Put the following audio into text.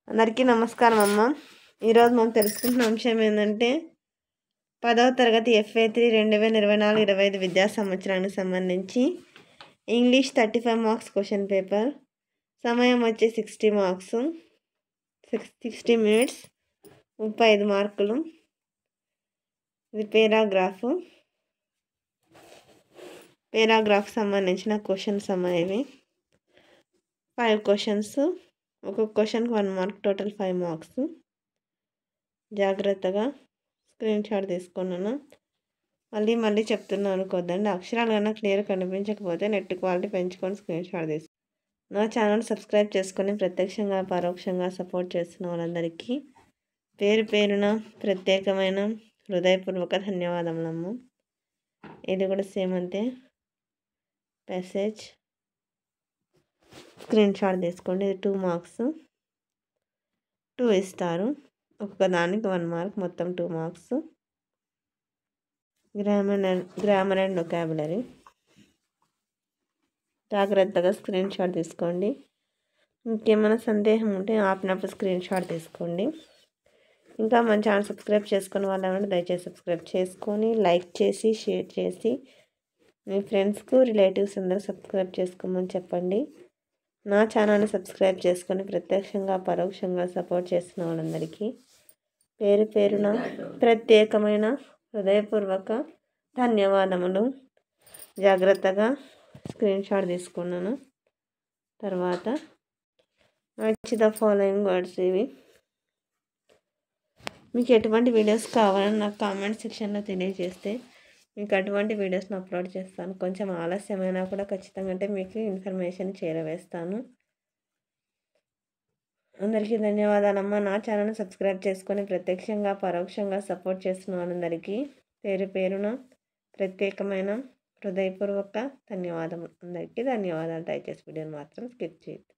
అందరికీ నమస్కారం అమ్మ. ఈరోజు మనం తెలుసుకుంటున్న అంశం ఏంటంటే 10వ తరగతి FA3 2024-25 విద్యా సంవత్సరానికి సంబంధించి ఇంగ్లీష్ 35 మార్క్స్ క్వశ్చన్ పేపర్. సమయం వచ్చి 60 మార్క్స్, 60 మినిట్స్, 35 మార్కులు. ఇది పేరాగ్రాఫ్ సంబంధించిన క్వశ్చన్స్ అమ్మ. ఇవి 5 క్వశ్చన్స్, ఒక్కొక్క క్వశ్చన్కి 1 మార్క్, టోటల్ 5 మార్క్స్. జాగ్రత్తగా స్క్రీన్ షాట్ తీసుకున్నాను. మళ్ళీ చెప్తున్నాను అనుకోద్దండి. అక్షరాలు కన్నా క్లియర్ కనిపించకపోతే నెట్ క్వాలిటీ పెంచుకొని స్క్రీన్ షాట్ తీసుకు. నా ఛానల్ సబ్స్క్రైబ్ చేసుకొని ప్రత్యక్షంగా పరోక్షంగా సపోర్ట్ చేస్తున్న వాళ్ళందరికీ పేరు పేరున ప్రత్యేకమైన హృదయపూర్వక ధన్యవాదములమ్మ. ఇది కూడా సేమ్ అంతే. మెసేజ్ స్క్రీన్ షాట్ తీసుకోండి. ఇది 2 మార్క్స్, 2 ఇస్తారు. ఒక్కొక్క దానికి 1 మార్క్, మొత్తం 2 మార్క్స్. Grammar and vocabulary. జాగ్రత్తగా స్క్రీన్ షాట్ తీసుకోండి. ఇంకేమైనా సందేహం ఉంటే ఆపినప్పుడు స్క్రీన్ షాట్ తీసుకోండి. ఇంకా మన ఛానల్ సబ్స్క్రైబ్ చేసుకుని వాళ్ళని దయచేసి సబ్స్క్రైబ్ చేసుకొని లైక్ చేసి షేర్ చేసి మీ ఫ్రెండ్స్కు రిలేటివ్స్ అందరూ సబ్స్క్రైబ్ చేసుకోమని చెప్పండి. నా ఛానల్ని సబ్స్క్రైబ్ చేసుకొని ప్రత్యక్షంగా పరోక్షంగా సపోర్ట్ చేస్తున్న వాళ్ళందరికీ పేరు పేరున ప్రత్యేకమైన హృదయపూర్వక ధన్యవాదములు. జాగ్రత్తగా స్క్రీన్ షాట్ తీసుకున్నాను. తర్వాత మ్యాచ్ ద ఫాలోయింగ్ వర్డ్స్. ఇవి మీకు ఎటువంటి వీడియోస్ కావాలని నాకు కామెంట్ సెక్షన్లో తెలియజేస్తే మీకు అటువంటి వీడియోస్ని అప్లోడ్ చేస్తాను. కొంచెం ఆలస్యమైనా కూడా ఖచ్చితంగా అంటే మీకు ఇన్ఫర్మేషన్ చేరవేస్తాను. అందరికీ ధన్యవాదాలమ్మ. నా ఛానల్ని సబ్స్క్రైబ్ చేసుకొని ప్రత్యక్షంగా పరోక్షంగా సపోర్ట్ చేస్తున్న వాళ్ళందరికీ పేరు పేరున ప్రత్యేకమైన హృదయపూర్వక ధన్యవాదములు. అందరికీ ధన్యవాదాలు. దయచేసి వీడియోని మాత్రం స్కిప్ చేయొద్దు.